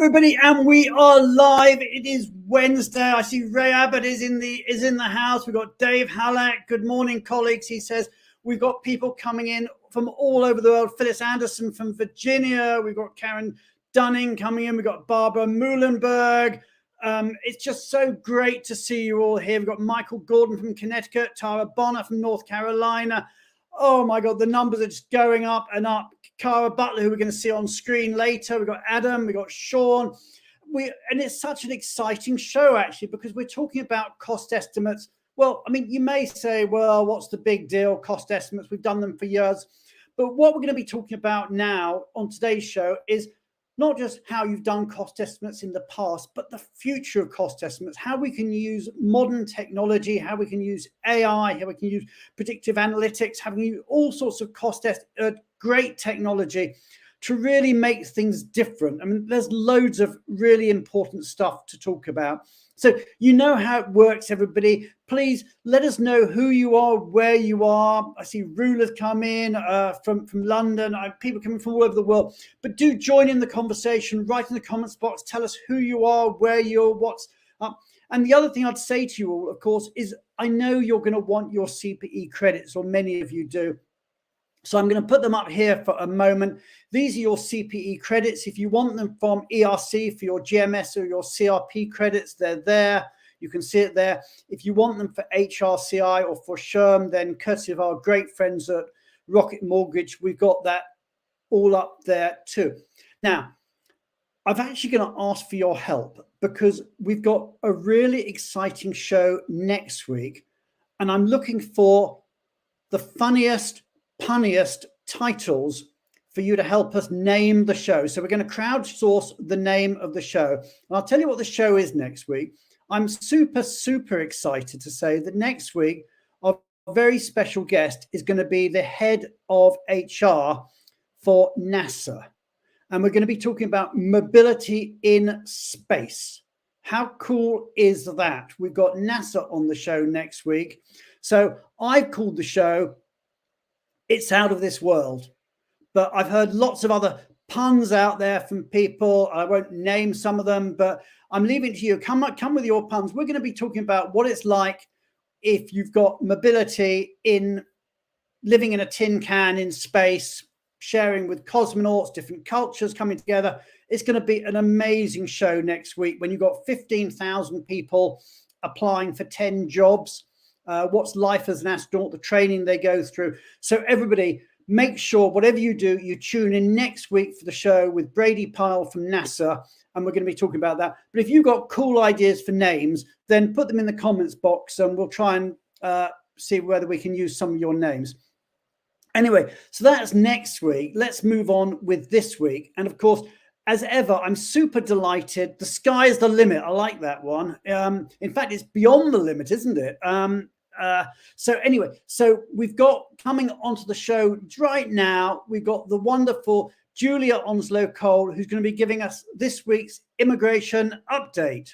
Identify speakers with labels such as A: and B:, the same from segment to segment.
A: everybody, and we are live. It is Wednesday. I see Ray Abbott is in the house. We've got Dave Hallack. Good morning, colleagues. He says we've got people coming in from all over the world. Phyllis Anderson from Virginia. We've got Karen Dunning coming in. We've got Barbara Muhlenberg. It's just so great to see you all here. We've got Michael Gordon from Connecticut, Tara Bonner from North Carolina. Oh my God, the numbers are just going up and up. Cara Butler, who we're going to see on screen later. We've got Adam, we've got Sean. And it's such an exciting show, actually, because we're talking about cost estimates. Well, I mean, you may say, well, what's the big deal? Cost estimates, we've done them for years. But what we're going to be talking about now on today's show is not just how you've done cost estimates in the past, but the future of cost estimates, how we can use modern technology, how we can use AI, how we can use predictive analytics, how we can use all sorts of great technology to really make things different. I mean, there's loads of really important stuff to talk about. So you know how it works, everybody. Please let us know who you are, where you are. I see rulers come in from London, people coming from all over the world. But do join in the conversation, write in the comments box, tell us who you are, where you're, what's up. And the other thing I'd say to you all, of course, is I know you're going to want your CPE credits, or many of you do. So I'm going to put them up here for a moment. These are your CPE credits. If you want them from ERC for your GMS or your CRP credits, they're there. You can see it there. If you want them for HRCI or for SHRM, then courtesy of our great friends at Rocket Mortgage, we've got that all up there too. Now, I'm actually going to ask for your help because we've got a really exciting show next week, and I'm looking for the funniest, punniest titles for you to help us name the show. So we're going to crowdsource the name of the show. And I'll tell you what the show is next week. I'm super, super excited to say that next week, our very special guest is going to be the head of HR for NASA. And we're going to be talking about mobility in space. How cool is that? We've got NASA on the show next week. So I've called the show It's Out of This World, but I've heard lots of other puns out there from people. I won't name some of them, but I'm leaving it to you. Come with your puns. We're going to be talking about what it's like if you've got mobility in living in a tin can in space, sharing with cosmonauts, different cultures coming together. It's going to be an amazing show next week when you've got 15,000 people applying for 10 jobs. What's life as an astronaut, the training they go through. So everybody, make sure whatever you do, you tune in next week for the show with Brady Pyle from NASA, and we're going to be talking about that. But if you've got cool ideas for names, then put them in the comments box and we'll try and see whether we can use some of your names. Anyway, so that's next week. Let's move on with this week. And of course, as ever, I'm super delighted. The sky's the limit. I like that one. In fact, it's beyond the limit, isn't it? So anyway, so we've got coming onto the show right now, we've got the wonderful Julia Onslow-Cole, who's going to be giving us this week's immigration update.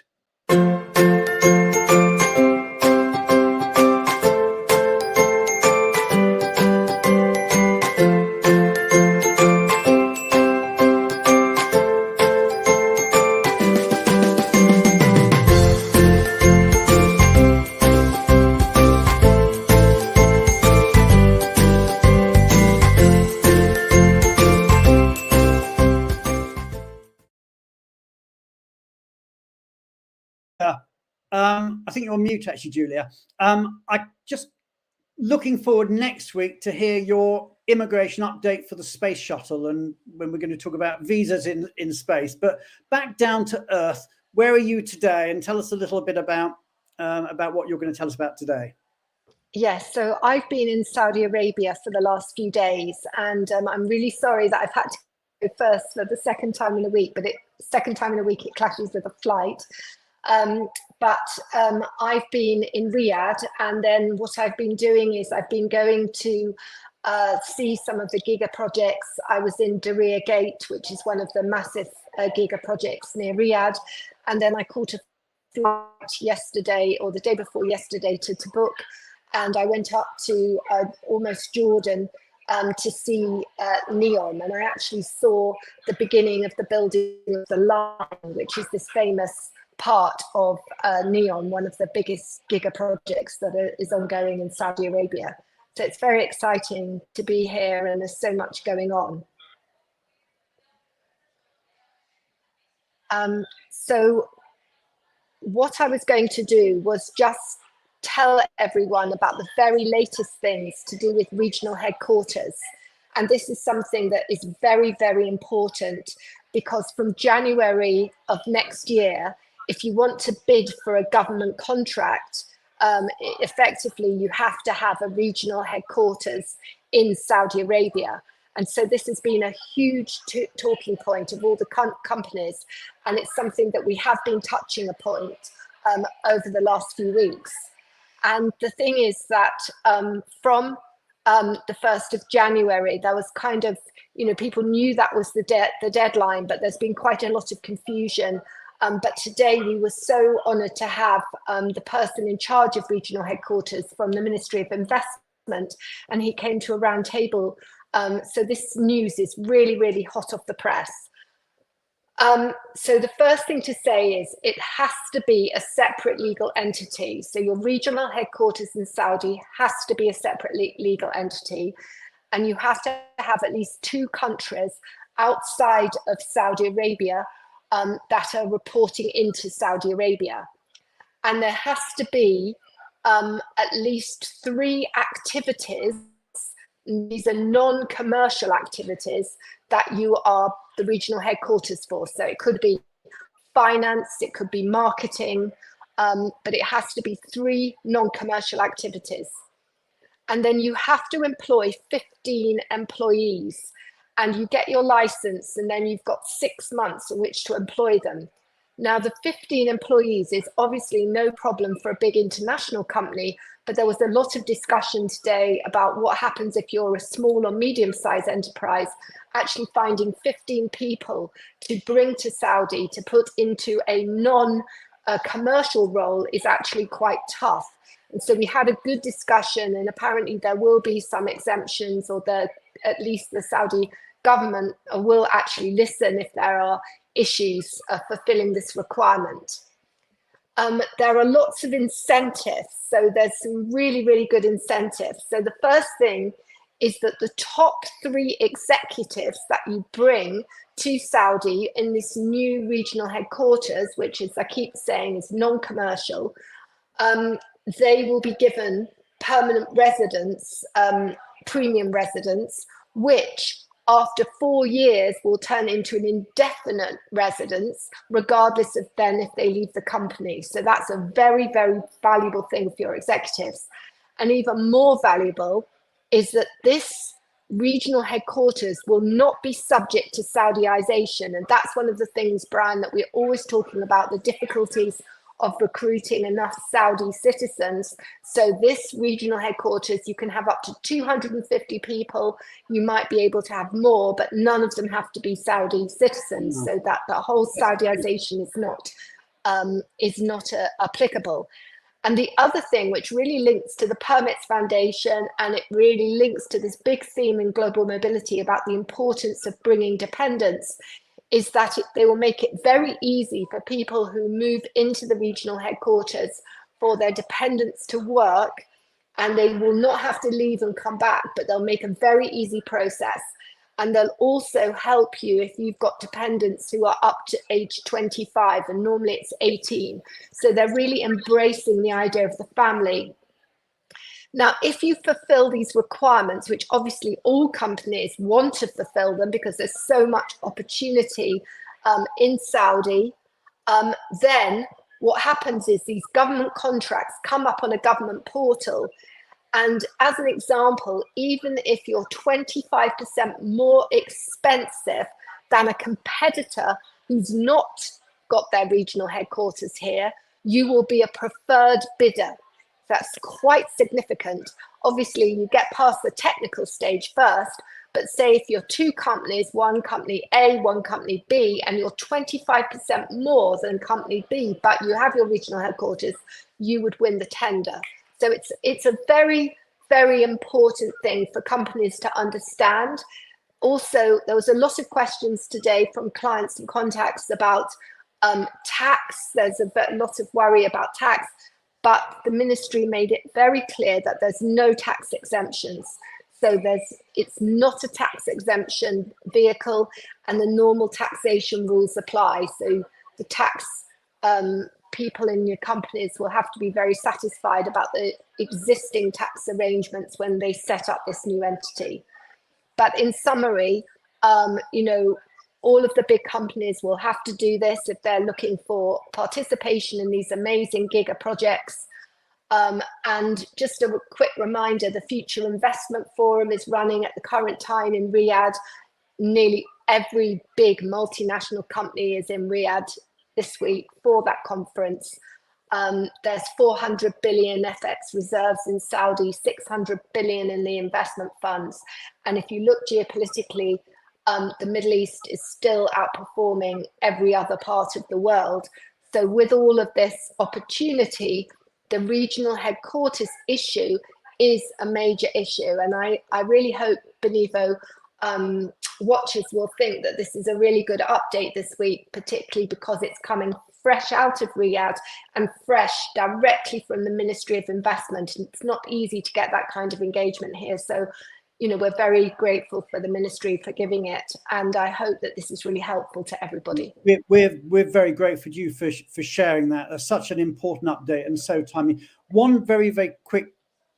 A: I think you're on mute, actually, Julia. I just looking forward next week to hear your immigration update for the space shuttle, and when we're going to talk about visas in space. But back down to earth, where are you today? And tell us a little bit about what you're going to tell us about today.
B: Yes, so I've been in Saudi Arabia for the last few days, and I'm really sorry that I've had to go first for the second time in a week, but second time in a week it clashes with a flight. But I've been in Riyadh, and then what I've been doing is I've been going to see some of the giga projects. I was in Diriyah Gate, which is one of the massive giga projects near Riyadh, and then I caught a flight yesterday or the day before yesterday to Tabuk, and I went up to almost Jordan to see NEOM, and I actually saw the beginning of the building of the line, which is this famous part of NEOM, one of the biggest giga projects that is ongoing in Saudi Arabia. So it's very exciting to be here, and there's so much going on. So what I was going to do was just tell everyone about the very latest things to do with regional headquarters. And this is something that is very, very important, because from January of next year, if you want to bid for a government contract, effectively you have to have a regional headquarters in Saudi Arabia. And so this has been a huge talking point of all the companies, and it's something that we have been touching upon over the last few weeks. And the thing is that from the 1st of January, there was kind of, people knew that was the deadline, but there's been quite a lot of confusion. But today we were so honoured to have the person in charge of regional headquarters from the Ministry of Investment, and he came to a round table. So this news is really, really hot off the press. So the first thing to say is it has to be a separate legal entity. So your regional headquarters in Saudi has to be a separate legal entity, and you have to have at least 2 countries outside of Saudi Arabia that are reporting into Saudi Arabia. And there has to be at least 3 activities. These are non-commercial activities that you are the regional headquarters for. So it could be finance, it could be marketing, but it has to be 3 non-commercial activities. And then you have to employ 15 employees, and you get your license, and then you've got 6 months in which to employ them. Now, the 15 employees is obviously no problem for a big international company, but there was a lot of discussion today about what happens if you're a small or medium-sized enterprise. Actually finding 15 people to bring to Saudi to put into a non-commercial role is actually quite tough. And so we had a good discussion, and apparently there will be some exemptions, or at least the Saudi government will actually listen if there are issues of fulfilling this requirement. There are lots of incentives. So there's some really, really good incentives. So the first thing is that the top 3 executives that you bring to Saudi in this new regional headquarters, which is, I keep saying, is non-commercial, they will be given permanent residence, premium residence, which after 4 years will turn into an indefinite residence, regardless of then if they leave the company. So that's a very, very valuable thing for your executives. And even more valuable is that this regional headquarters will not be subject to Saudiization. And that's one of the things, Brian, that we're always talking about, the difficulties of recruiting enough Saudi citizens. So this regional headquarters, you can have up to 250 people. You might be able to have more, but none of them have to be Saudi citizens. So that the whole Saudiization is not applicable. And the other thing, which really links to the Permits Foundation, and it really links to this big theme in global mobility about the importance of bringing dependents, is that they will make it very easy for people who move into the regional headquarters for their dependents to work, and they will not have to leave and come back, but they'll make a very easy process. And they'll also help you if you've got dependents who are up to age 25, and normally it's 18. So they're really embracing the idea of the family. Now, if you fulfill these requirements, which obviously all companies want to fulfill them because there's so much opportunity in Saudi, then what happens is these government contracts come up on a government portal. And as an example, even if you're 25% more expensive than a competitor who's not got their regional headquarters here, you will be a preferred bidder. That's quite significant. Obviously, you get past the technical stage first, but say if you're 2 companies, one company A, one company B, and you're 25% more than company B, but you have your regional headquarters, you would win the tender. So it's a very very important thing for companies to understand. Also, there was a lot of questions today from clients and contacts about tax. There's a lot of worry about tax, but the ministry made it very clear that there's no tax exemptions. So it's not a tax exemption vehicle, and the normal taxation rules apply. So the tax people in your companies will have to be very satisfied about the existing tax arrangements when they set up this new entity. But in summary, you know, all of the big companies will have to do this if they're looking for participation in these amazing giga projects. And just a quick reminder, the Future Investment Forum is running at the current time in Riyadh. Nearly every big multinational company is in Riyadh this week for that conference. There's 400 billion FX reserves in Saudi, 600 billion in the investment funds. And if you look geopolitically, the Middle East is still outperforming every other part of the world. So with all of this opportunity, the regional headquarters issue is a major issue. And I really hope Benevo watchers will think that this is a really good update this week, particularly because it's coming fresh out of Riyadh and fresh directly from the Ministry of Investment. And it's not easy to get that kind of engagement here. So, you know, we're very grateful for the ministry for giving it. And I hope that this is really helpful to everybody.
A: We're very grateful to you for sharing that. That's such an important update and so timely. One very, very quick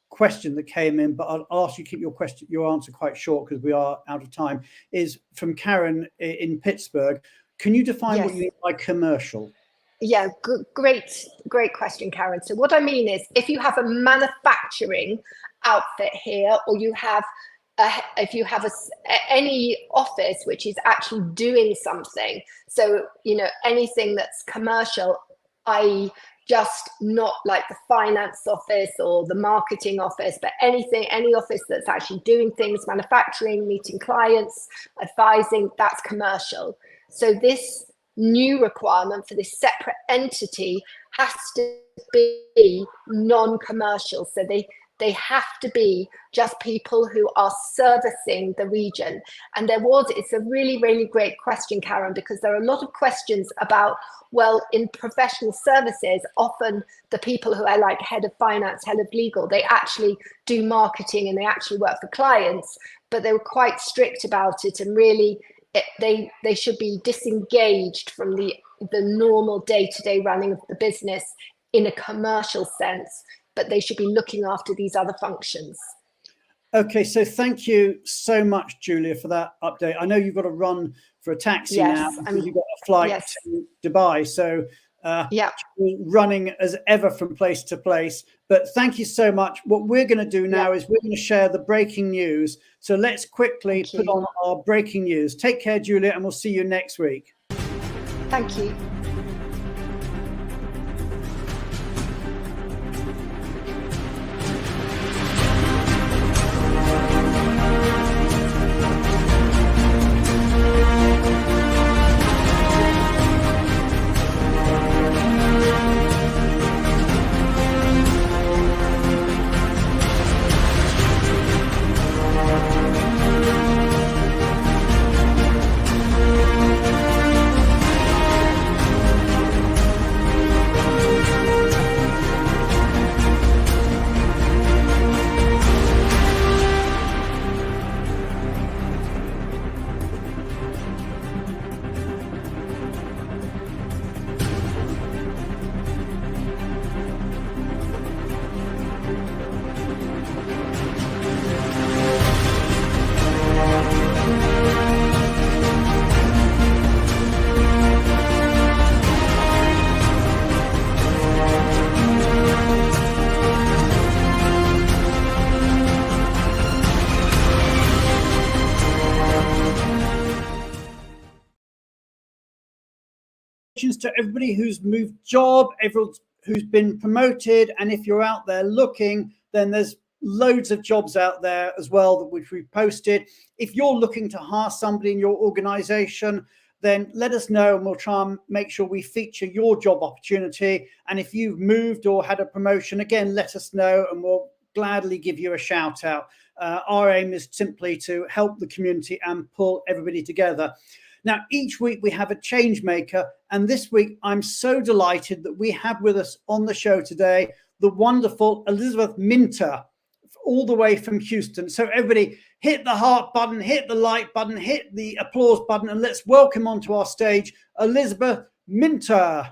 A: question that came in, but I'll ask you to keep your answer quite short because we are out of time, is from Karen in Pittsburgh. Can you define what you mean by commercial?
B: Yeah, great question, Karen. So what I mean is, if you have a manufacturing outfit here, or you have if you have any office which is actually doing something, so you know, anything that's commercial, i.e. just not like the finance office or the marketing office, but any office that's actually doing things, manufacturing, meeting clients, advising, that's commercial. So this new requirement for this separate entity has to be non-commercial. So they have to be just people who are servicing the region. And it's a really, really great question, Karen, because there are a lot of questions about, well, in professional services, often the people who are like head of finance, head of legal, they actually do marketing and they actually work for clients, but they were quite strict about it, and really they should be disengaged from the normal day-to-day running of the business in a commercial sense, but they should be looking after these other functions.
A: Okay, so thank you so much, Julia, for that update. I know you've got to run for a taxi now because you've got a flight to Dubai. So running as ever from place to place. But thank you so much. What we're going to do now is we're going to share the breaking news. So let's quickly put on our breaking news. Take care, Julia, and we'll see you next week.
B: Thank you.
A: To everybody who's moved job, everyone who's been promoted, and if you're out there looking, then there's loads of jobs out there as well which we've posted. If you're looking to hire somebody in your organization, then let us know and we'll try and make sure we feature your job opportunity. And if you've moved or had a promotion, again, let us know and we'll gladly give you a shout out. Our aim is simply to help the community and pull everybody together. Now, each week we have a change maker, and this week I'm so delighted that we have with us on the show today the wonderful Elizabeth Minter, all the way from Houston. So everybody hit the heart button, hit the like button, hit the applause button, and let's welcome onto our stage Elizabeth Minter.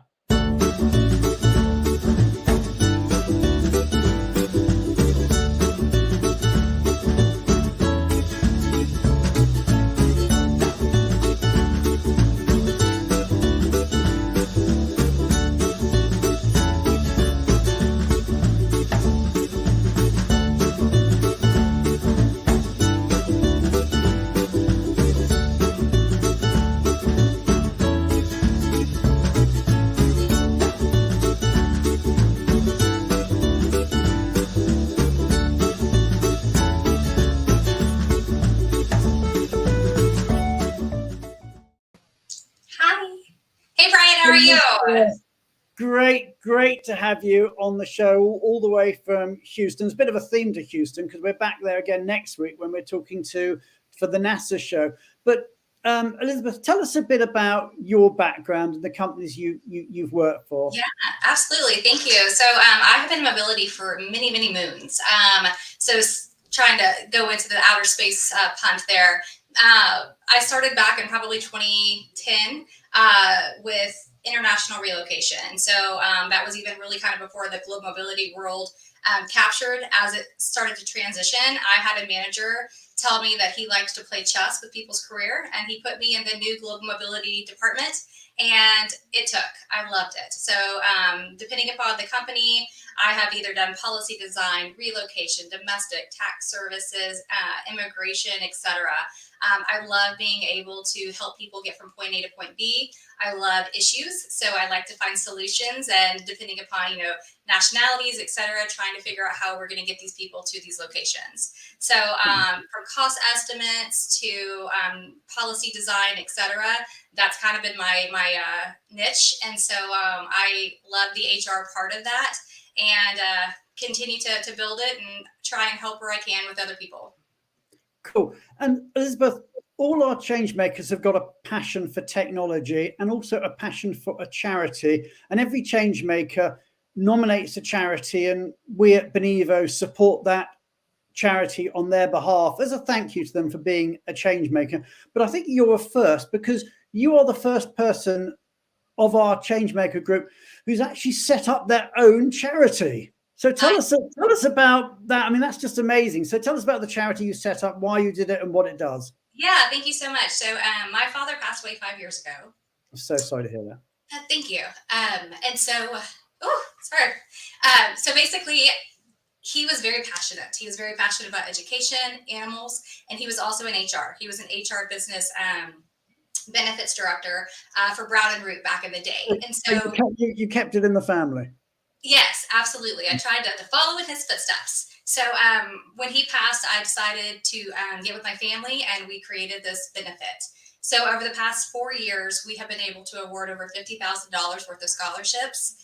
A: Great to have you on the show all the way from Houston. It's a bit of a theme to Houston because we're back there again next week when we're talking for the NASA show. But Elizabeth, tell us a bit about your background and the companies you've worked for.
C: Yeah, absolutely. Thank you. So I have been in mobility for many, many moons. So trying to go into the outer space punt there. I started back in probably 2010 with international relocation. So that was even really kind of before the global mobility world captured. As it started to transition, I had a manager tell me that he liked to play chess with people's career, and he put me in the new global mobility department, and it took. I loved it. So depending upon the company, I have either done policy design, relocation, domestic, tax services, immigration, etc. I love being able to help people get from point A to point B. I love issues, so I like to find solutions, and depending upon nationalities, etc., trying to figure out how we're going to get these people to these locations. So from cost estimates to policy design, etc., that's kind of been my niche, and so I love the HR part of that, and continue to build it and try and help where I can with other people.
A: Cool. And Elizabeth, all our change makers have got a passion for technology and also a passion for a charity. And every change maker nominates a charity, and we at Benevo support that charity on their behalf as a thank you to them for being a change maker. But I think you're a first, because you are the first person of our change maker group who's actually set up their own charity. So tell us about that. I mean, that's just amazing. So tell us about the charity you set up, why you did it, and what it does.
C: Yeah, thank you so much. So my father passed away 5 years ago.
A: I'm so sorry to hear that.
C: Thank you. And so, so basically, he was very passionate. He was very passionate about education, animals, and he was also in HR. He was an HR business benefits director for Brown and Root back in the day. And so
A: you kept it in the family.
C: Yes, absolutely. I tried to follow in his footsteps. So when he passed, I decided to get with my family, and we created this benefit. So over the past 4 years, we have been able to award over $50,000 worth of scholarships.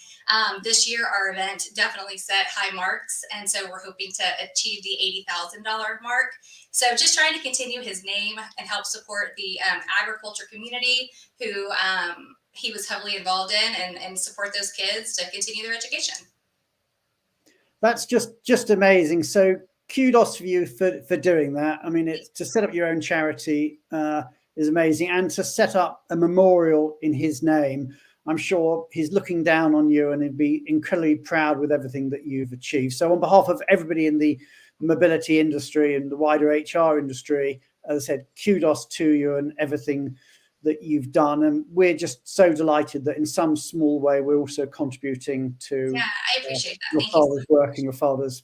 C: This year, our event definitely set high marks, and so we're hoping to achieve the $80,000 mark. So just trying to continue his name and help support the agriculture community who he was heavily involved in, and support those kids to continue their education. That's
A: just amazing. So kudos for you for doing that. I mean, it's to set up your own charity is amazing, and to set up a memorial in his name. I'm sure he's looking down on you, and he'd be incredibly proud with everything that you've achieved. So on behalf of everybody in the mobility industry and the wider HR industry, as I said, kudos to you and everything that you've done. And we're just so delighted that in some small way we're also contributing to
C: I appreciate that.
A: your father's work and your father's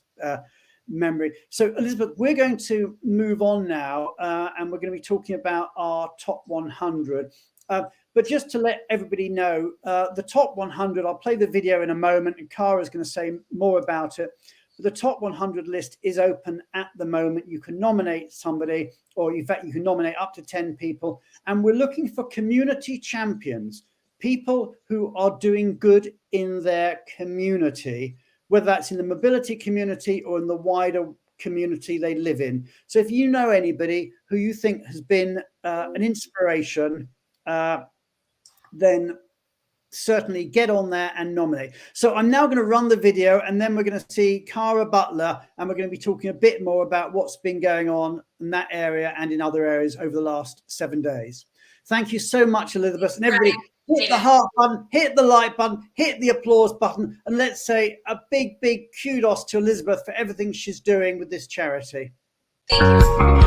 A: memory. So Elizabeth, we're going to move on now, and we're going to be talking about our top 100. But just to let everybody know, the top 100, I'll play the video in a moment, and Kara's going to say more about it. The top 100 list is open at the moment. You can nominate somebody, or in fact, you can nominate up to 10 people. And we're looking for community champions, people who are doing good in their community. whether that's in the mobility community or in the wider community they live in. So if you know anybody who you think has been an inspiration, then certainly get on there and nominate. So I'm now going to run the video, and then we're going to see Cara Butler, and we're going to be talking a bit more about what's been going on in that area and in other areas over the last 7 days. Thank you so much, Elizabeth. And everybody, hit the heart button, hit the like button, hit the applause button, and let's say a big, big kudos to Elizabeth for everything she's doing with this charity.
C: Thank you.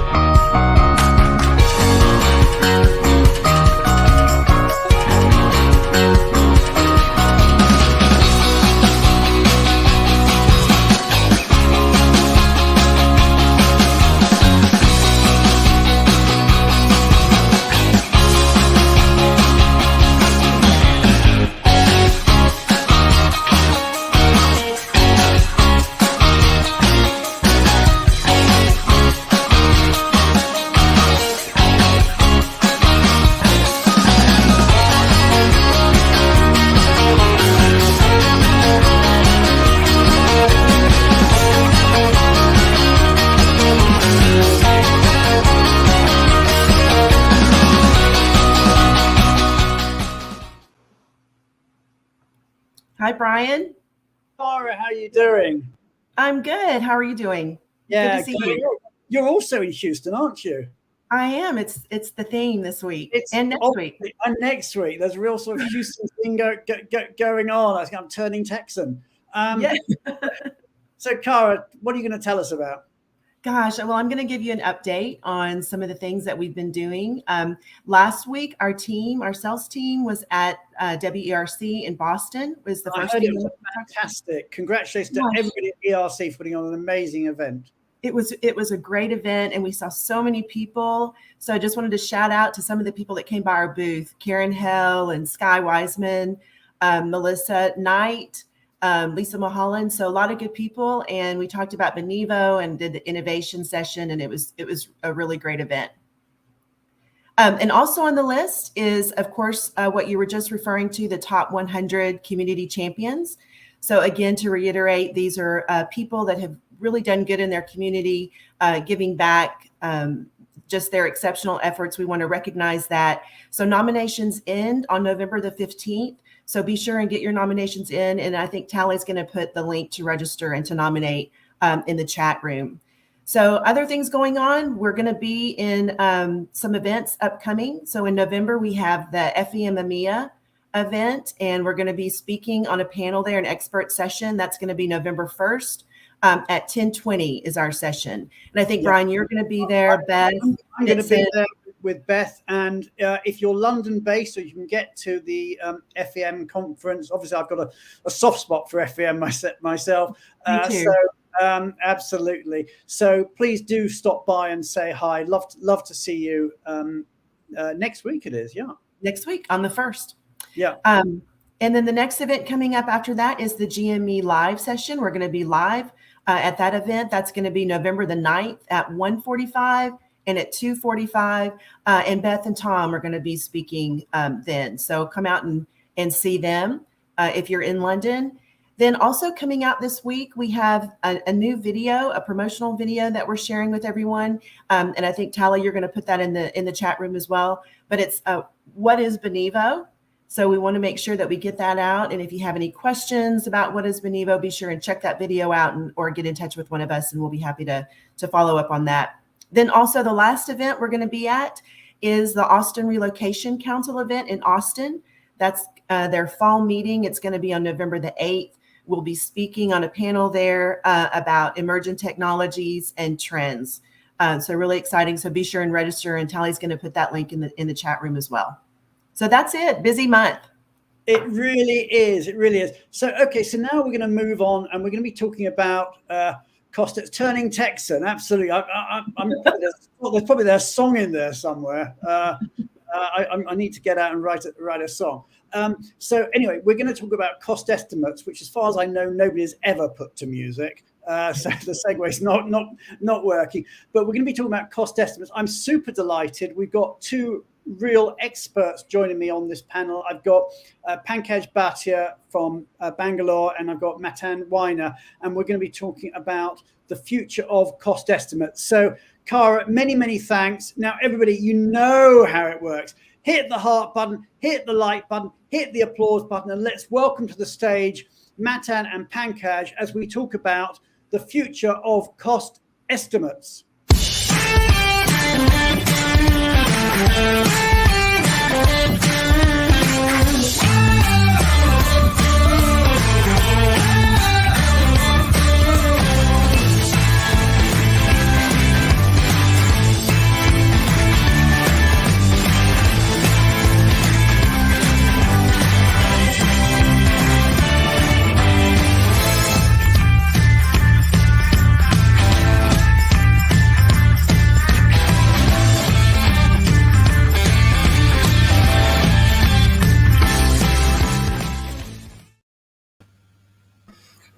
D: Hi, Brian.
A: Cara, how are you doing?
D: I'm good. How are you doing?
A: Yeah,
D: good to see you.
A: You're also in Houston, aren't you?
D: I am. It's the theme this week and next week.
A: And next week, there's a real sort of Houston thing going on. I think I'm turning Texan.
D: Yeah.
A: So, Cara, what are you going to tell us about?
D: Gosh, well, I'm going to give you an update on some of the things that we've been doing. Last week, our sales team was at WERC in Boston. It was the first.
A: It was fantastic. Congratulations to everybody at ERC for putting on an amazing event.
D: It was a great event, and we saw so many people. So I just wanted to shout out to some of the people that came by our booth: Karen Hell and Sky Wiseman, Melissa Knight, Lisa Mulholland. So a lot of good people, and we talked about Benevo and did the innovation session, and it was a really great event. And also on the list is, of course, what you were just referring to, the top 100 community champions. So again, to reiterate, these are people that have really done good in their community, giving back, just their exceptional efforts. We want to recognize that. So nominations end on November the 15th. So be sure and get your nominations in. And I think Tally's going to put the link to register and to nominate in the chat room. So other things going on, we're going to be in some events upcoming. So in November, we have the FEM EMEA event, and we're going to be speaking on a panel there, an expert session. That's going to be November 1st. At 10:20 is our session. And I think, Brian, you're going to be there, Beth.
A: I'm going to be there with Beth. And if you're London based, so you can get to the FEM conference. Obviously, I've got a soft spot for FEM myself.
D: Me too.
A: So absolutely. So please do stop by and say hi. Love to see you next week. It is, yeah.
D: Next week on the 1st.
A: Yeah.
D: And then the next event coming up after that is the GME live session. We're going to be live at that event. That's going to be November the 9th at 1:45 and at 2:45. And Beth and Tom are going to be speaking then. So come out and see them if you're in London. Then also coming out this week, we have a new video, a promotional video that we're sharing with everyone. And I think, Tally, you're going to put that in the chat room as well. But it's what is Benevo? So we want to make sure that we get that out. And if you have any questions about what is Benevo, be sure and check that video out or get in touch with one of us, and we'll be happy to follow up on that. Then also the last event we're going to be at is the Austin Relocation Council event in Austin. That's their fall meeting. It's going to be on November the 8th. We'll be speaking on a panel there about emerging technologies and trends. So really exciting. So be sure and register, and Tally's going to put that link in the chat room as well. So that's it. Busy month.
A: It really is. It really is. So, okay. So now we're going to move on, and we're going to be talking about Costa's turning Texan. Absolutely. There's probably their song in there somewhere. I need to get out and write a song. So anyway, we're going to talk about cost estimates, which, as far as I know, nobody has ever put to music. So the segue is not working. But we're going to be talking about cost estimates. I'm super delighted. We've got two real experts joining me on this panel. I've got Pankaj Bhatia from Bangalore, and I've got Matan Weiner, and we're going to be talking about the future of cost estimates. So, Cara, many, many thanks. Now, everybody, you know how it works. Hit the heart button, hit the like button, hit the applause button, and let's welcome to the stage Matan and Pankaj as we talk about the future of cost estimates.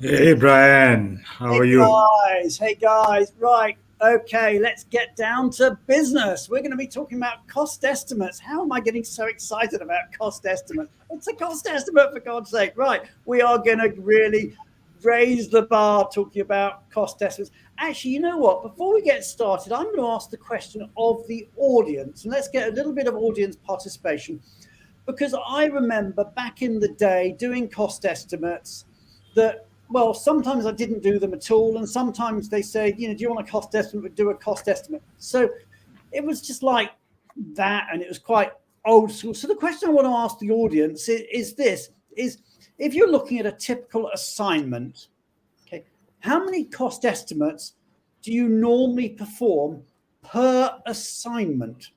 E: Hey, Brian, how are you?
A: Hey guys, right. Okay, let's get down to business. We're going to be talking about cost estimates. How am I getting so excited about cost estimates? It's a cost estimate, for God's sake. Right, we are going to really raise the bar talking about cost estimates. Actually, you know what? Before we get started, I'm going to ask the question of the audience. And let's get a little bit of audience participation. Because I remember back in the day doing cost estimates that, well, sometimes I didn't do them at all. And sometimes they say, do you want a cost estimate? Do a cost estimate. So it was just like that. And it was quite old school. So the question I want to ask the audience is this, is if you're looking at a typical assignment, okay, how many cost estimates do you normally perform per assignment?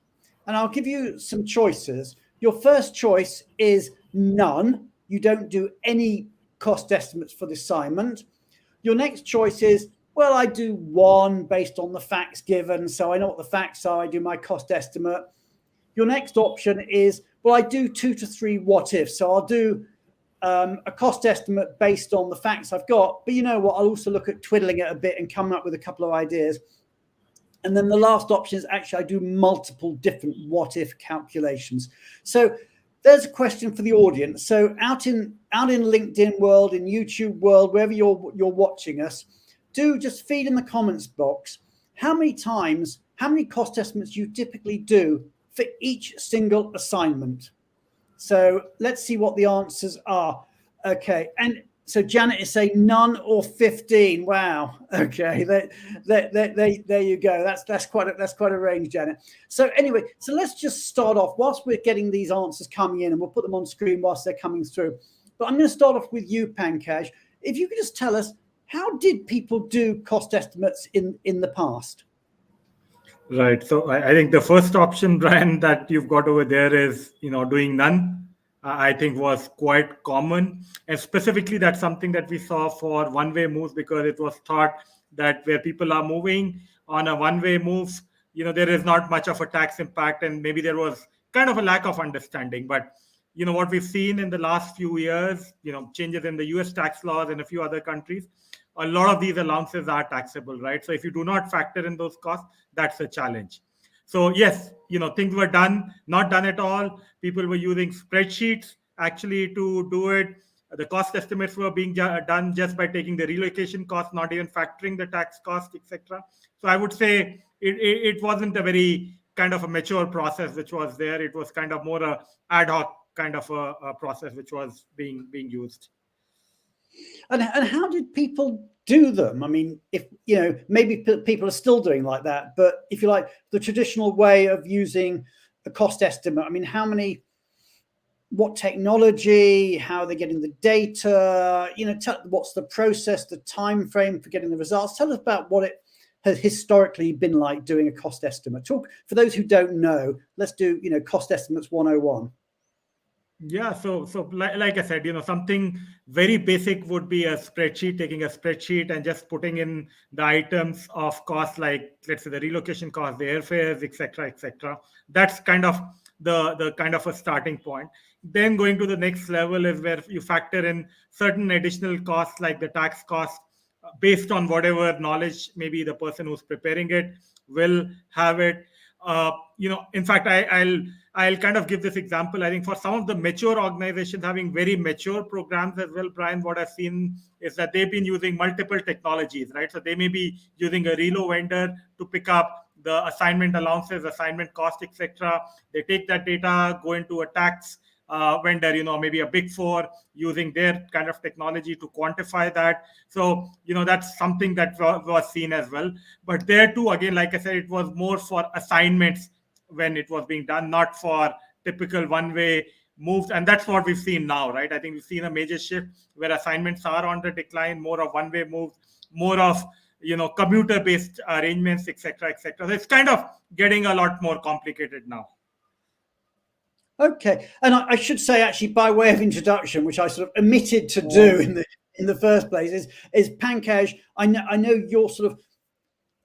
A: And I'll give you some choices. Your first choice is none. You don't do any cost estimates for the assignment. Your next choice is, well, I do one based on the facts given. So I know what the facts are. I do my cost estimate. Your next option is, well, I do 2 to 3 what ifs. So I'll do a cost estimate based on the facts I've got. But you know what? I'll also look at twiddling it a bit and coming up with a couple of ideas. And then the last option is actually I do multiple different what if calculations. So there's a question for the audience. So out in LinkedIn world, in YouTube world, wherever you're watching us, do just feed in the comments box how many cost estimates you typically do for each single assignment. So let's see what the answers are. Okay, and so Janet is saying none or 15. Wow. Okay, there you go. That's quite a range, Janet. So anyway, so let's just start off whilst we're getting these answers coming in, and we'll put them on screen whilst they're coming through. But I'm going to start off with you, Pankaj. If you could just tell us, how did people do cost estimates in the past?
E: Right. So I think the first option, Brian, that you've got over there is, doing none. I think was quite common, and specifically that's something that we saw for one-way moves, because it was thought that where people are moving on a one-way move, there is not much of a tax impact, and maybe there was kind of a lack of understanding. But what we've seen in the last few years, changes in the US tax laws and a few other countries, a lot of these allowances are taxable, right? So if you do not factor in those costs, that's a challenge. So yes, things were not done at all. People were using spreadsheets actually to do it. The cost estimates were being done just by taking the relocation cost, not even factoring the tax cost, etc. So I would say it wasn't a very kind of a mature process which was there. It was kind of more a ad hoc kind of a process which was being used.
A: And how did people do them? I mean, if maybe people are still doing like that, but if you like the traditional way of using a cost estimate, I mean, what technology, how are they getting the data, what's the process, the time frame for getting the results? Tell us about what it has historically been like doing a cost estimate. Talk for those who don't know. Let's do cost estimates 101.
E: Yeah, so like I said, something very basic would be a spreadsheet, taking a spreadsheet and just putting in the items of cost, like let's say the relocation cost, the airfares, etc. That's kind of the kind of a starting point. Then going to the next level is where you factor in certain additional costs, like the tax cost, based on whatever knowledge maybe the person who's preparing it will have it. In fact, I'll kind of give this example. I think for some of the mature organizations having very mature programs as well, Brian, what I've seen is that they've been using multiple technologies, right? So they may be using a relo vendor to pick up the assignment allowances, assignment cost, etc. They take that data, go into a tax vendor, maybe a Big Four, using their kind of technology to quantify that. So, that's something that was seen as well. But there too, again, like I said, it was more for assignments when it was being done, not for typical one-way moves. And that's what we've seen now, right? I think we've seen a major shift where assignments are on the decline, more of one-way moves, more of commuter-based arrangements, etc., etc. So it's kind of getting a lot more complicated now.
A: Okay, and I should say, actually, by way of introduction, which I sort of omitted to do in the first place, is Pankaj. I know you're sort of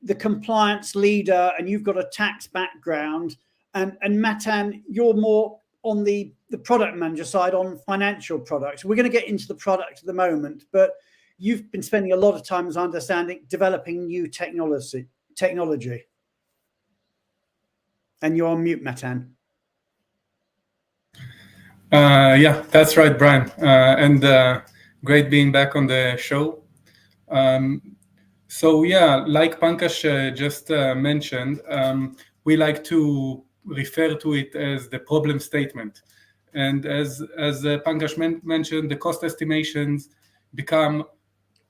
A: the compliance leader, and you've got a tax background, and Matan, you're more on the product manager side on financial products. We're going to get into the product at the moment, but you've been spending a lot of time, as I understand it, developing new technology. And you're on mute, Matan.
F: Yeah, that's right, Brian. And great being back on the show. So yeah, like Pankaj just mentioned, we like to refer to it as the problem statement. And as Pankaj mentioned, the cost estimations become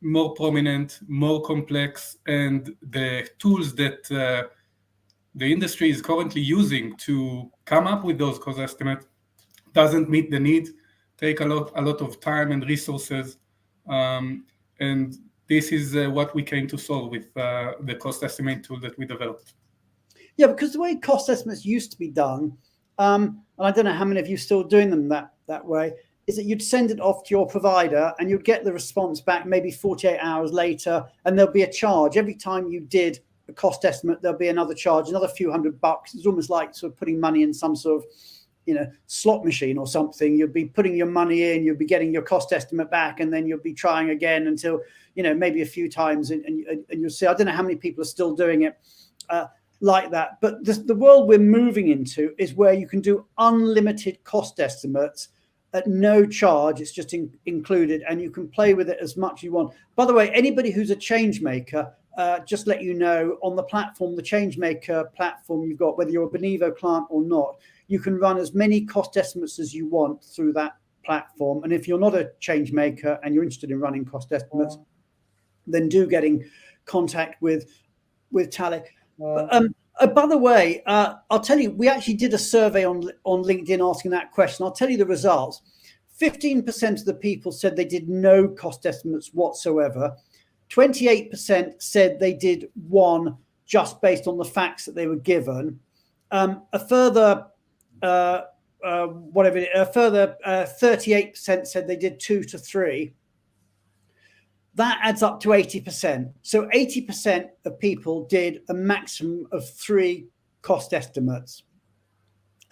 F: more prominent, more complex, and the tools that the industry is currently using to come up with those cost estimates doesn't meet the need, take a lot of time and resources, and this is what we came to solve with the cost estimate tool that we developed.
A: Yeah, because the way cost estimates used to be done, and I don't know how many of you are still doing them that way, is that you'd send it off to your provider and you'd get the response back maybe 48 hours later, and there'll be a charge. Every time you did a cost estimate, there'll be another charge, another few $100. It's almost like sort of putting money in some sort of slot machine or something. You'll be putting your money in, you'll be getting your cost estimate back, and then you'll be trying again until, maybe a few times, and you'll see. I don't know how many people are still doing it like that, but the world we're moving into is where you can do unlimited cost estimates at no charge. It's just included, and you can play with it as much as you want. By the way, anybody who's a change maker, just let you know, on the platform, the change maker platform you've got, whether you're a Benevo client or not, you can run as many cost estimates as you want through that platform. And if you're not a change maker and you're interested in running cost estimates, then do get in contact with Tally. By the way, I'll tell you, we actually did a survey on LinkedIn asking that question. I'll tell you the results. 15% of the people said they did no cost estimates whatsoever. 28% said they did one just based on the facts that they were given. A further 38% said they did 2 to 3. That adds up to 80%. So 80% of people did a maximum of 3 cost estimates,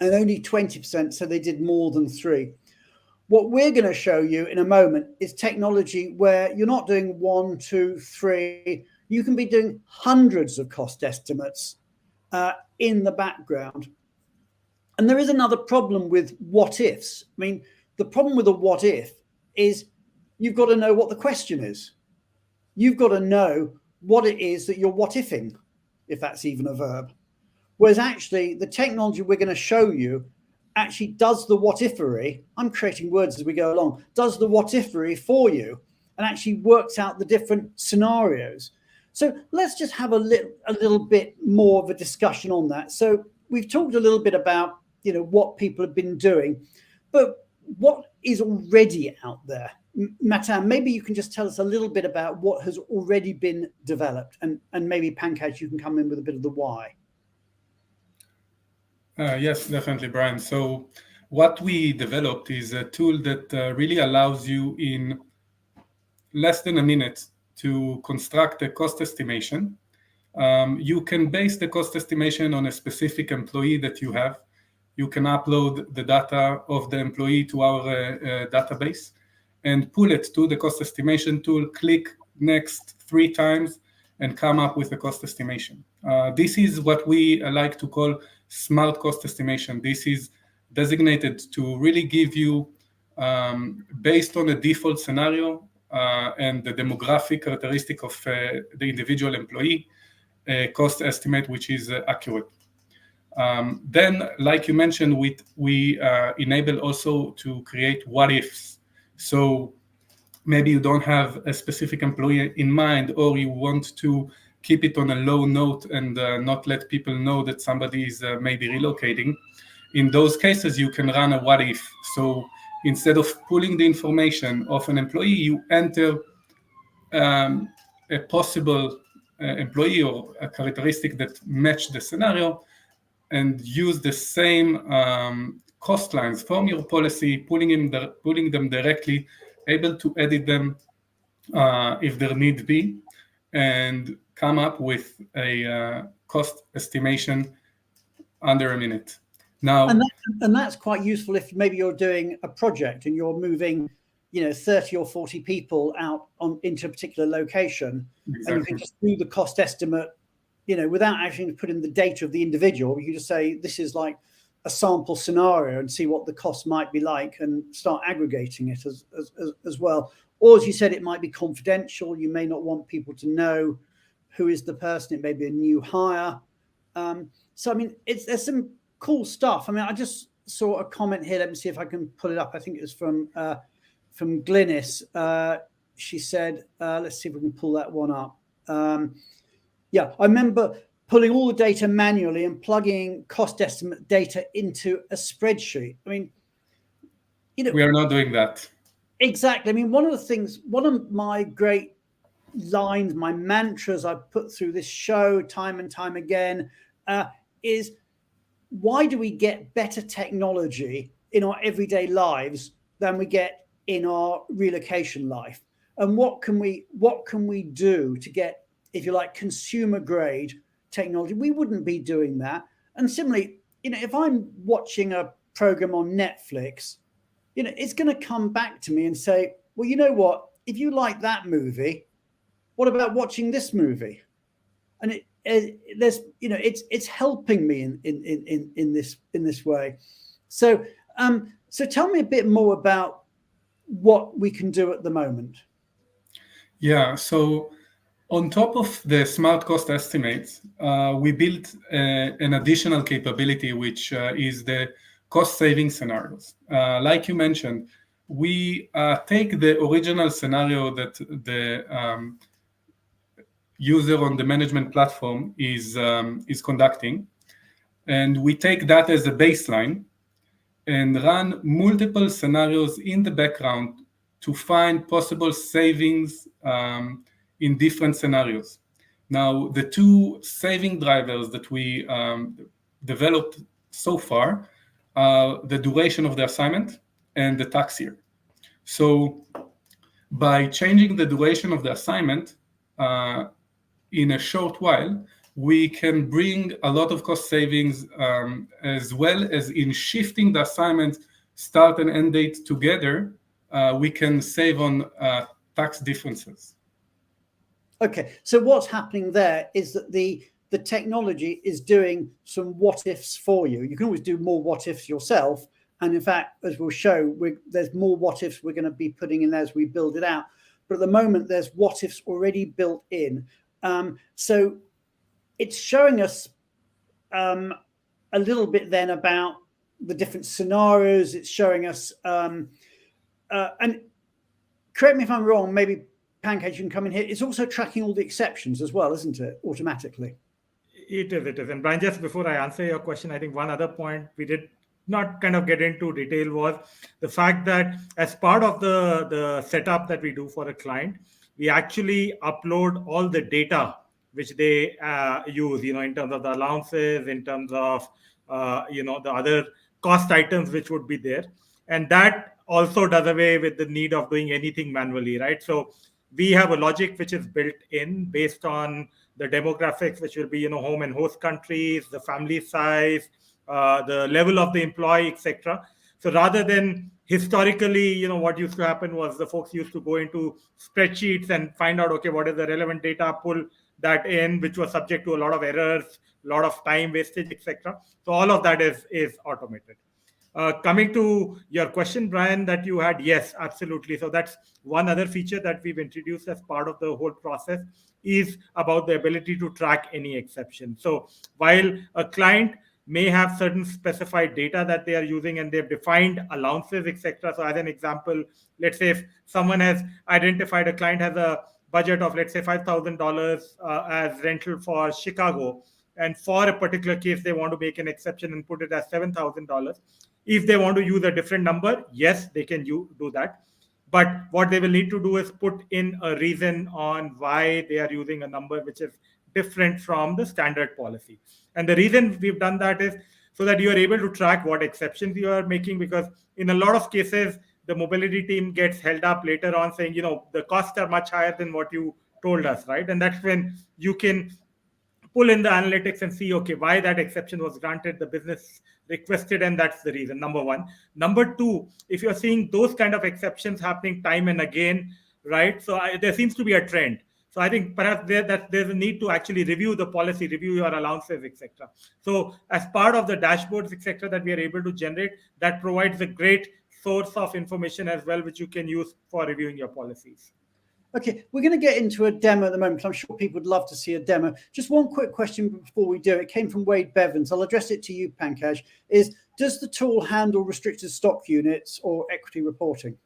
A: and only 20% said they did more than 3. What we're going to show you in a moment is technology where you're not doing 1, 2, 3. You can be doing hundreds of cost estimates in the background. And there is another problem with what ifs. I mean, the problem with a what if is you've got to know what the question is. You've got to know what it is that you're what ifing, if that's even a verb. Whereas actually the technology we're going to show you actually does the what ifery. I'm creating words as we go along. Does the what ifery for you and actually works out the different scenarios. So let's just have a little bit more of a discussion on that. So we've talked a little bit about what people have been doing, but what is already out there? Matan, maybe you can just tell us a little bit about what has already been developed, and maybe Pankaj, you can come in with a bit of the why.
F: Yes, definitely, Brian. So what we developed is a tool that really allows you in less than a minute to construct a cost estimation. You can base the cost estimation on a specific employee that you have. You can upload the data of the employee to our database and pull it to the cost estimation tool, click next 3 times, and come up with a cost estimation. This is what we like to call smart cost estimation. This is designated to really give you, based on a default scenario and the demographic characteristic of the individual employee, a cost estimate which is accurate. Then, like you mentioned, we enable also to create what ifs. So maybe you don't have a specific employee in mind, or you want to keep it on a low note and not let people know that somebody is maybe relocating. In those cases, you can run a what if. So instead of pulling the information of an employee, you enter a possible employee or a characteristic that match the scenario, and use the same cost lines from your policy, pulling them directly, able to edit them if there need be, and come up with a cost estimation under a minute. Now,
A: and that's quite useful if maybe you're doing a project and you're moving, 30 or 40 people out into a particular location,
F: exactly.
A: and you can just do the cost estimate, without actually putting the data of the individual. You just say this is like a sample scenario and see what the cost might be like, and start aggregating it as well. Or as you said, it might be confidential. You may not want people to know who is the person. It may be a new hire. So I mean, there's some cool stuff. I mean, I just saw a comment here. Let me see if I can pull it up. I think it was from Glynis. She said, let's see if we can pull that one up. Yeah, I remember pulling all the data manually and plugging cost estimate data into a spreadsheet. I mean,
F: we are not doing that.
A: Exactly. I mean, one of my great lines, my mantras I put through this show time and time again is, why do we get better technology in our everyday lives than we get in our relocation life? And what can we do to get, if you like, consumer grade technology? We wouldn't be doing that. And similarly, if I'm watching a program on Netflix, it's going to come back to me and say, well, you know what? If you like that movie, what about watching this movie? And it's helping me in this way. So tell me a bit more about what we can do at the moment.
F: Yeah. So on top of the smart cost estimates, we built an additional capability, which is the cost saving scenarios. Like you mentioned, we take the original scenario that the user on the management platform is conducting, and we take that as a baseline and run multiple scenarios in the background to find possible savings in different scenarios. Now, the two saving drivers that we developed so far are the duration of the assignment and the tax year. So by changing the duration of the assignment in a short while, we can bring a lot of cost savings, as well as in shifting the assignment start and end date together, we can save on tax differences.
A: Okay, so what's happening there is that the technology is doing some what ifs for you. You can always do more what ifs yourself. And in fact, as we'll show, there's more what ifs we're going to be putting in as we build it out. But at the moment, there's what ifs already built in. So it's showing us a little bit then about the different scenarios. It's showing us, and correct me if I'm wrong, maybe Pancake, you can come in here. It's also tracking all the exceptions as well, isn't it, automatically?
E: It is. And Brian, just before I answer your question, I think one other point we did not kind of get into detail was the fact that as part of the setup that we do for a client, we actually upload all the data which they use, in terms of the allowances, in terms of, the other cost items which would be there. And that also does away with the need of doing anything manually, right? So we have a logic which is built in based on the demographics, which will be, home and host countries, the family size, the level of the employee, etc. So rather than historically, what used to happen was the folks used to go into spreadsheets and find out, okay, what is the relevant data, pull that in, which was subject to a lot of errors, a lot of time wastage, etc. So all of that is automated. Coming to your question, Brian, that you had, yes, absolutely. So that's one other feature that we've introduced as part of the whole process, is about the ability to track any exception. So while a client may have certain specified data that they are using and they've defined allowances, etc. So as an example, let's say if someone has identified, a client has a budget of, let's say, $5,000 as rental for Chicago, and for a particular case they want to make an exception and put it as $7,000. If they want to use a different number, yes, they can do that. But what they will need to do is put in a reason on why they are using a number which is different from the standard policy. And the reason we've done that is so that you are able to track what exceptions you are making, because in a lot of cases, the mobility team gets held up later on saying, the costs are much higher than what you told us, right? And that's when you can pull in the analytics and see, okay, why that exception was granted, the business requested, and that's the reason, number one. Number two, if you're seeing those kind of exceptions happening time and again, right? So there seems to be a trend. So I think perhaps there's a need to actually review the policy, review your allowances, etc. So as part of the dashboards, etc., that we are able to generate, that provides a great source of information as well, which you can use for reviewing your policies.
A: Okay, we're going to get into a demo at the moment. I'm sure people would love to see a demo. Just one quick question before we do. It came from Wade Bevans. I'll address it to you, Pankaj. Does the tool handle restricted stock units or equity reporting?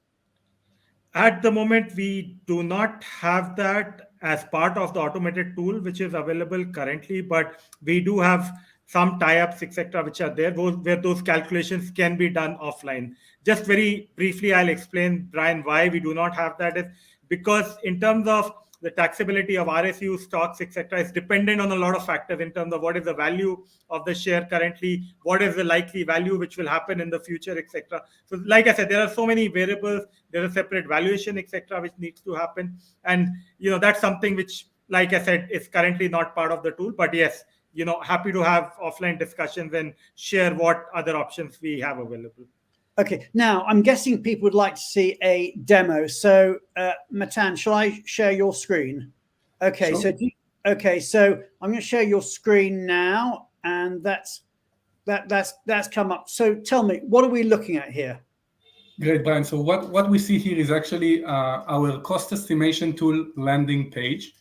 E: At the moment, we do not have that as part of the automated tool, which is available currently, but we do have some tie-ups, etc., which are there, where those calculations can be done offline. Just very briefly, I'll explain, Brian, why we do not have that. Is because in terms of the taxability of RSU stocks, etc., is dependent on a lot of factors in terms of what is the value of the share currently, what is the likely value which will happen in the future, etc. So like I said, there are so many variables. There's a separate valuation, etc., which needs to happen. And, that's something which, like I said, is currently not part of the tool. But yes, happy to have offline discussions and share what other options we have available.
A: Okay, now I'm guessing people would like to see a demo. So, Matan, shall I share your screen? Okay, sure. So I'm going to share your screen now, and that's come up. So tell me, what are we looking at here?
F: Great, Brian. So what we see here is actually our cost estimation tool landing page.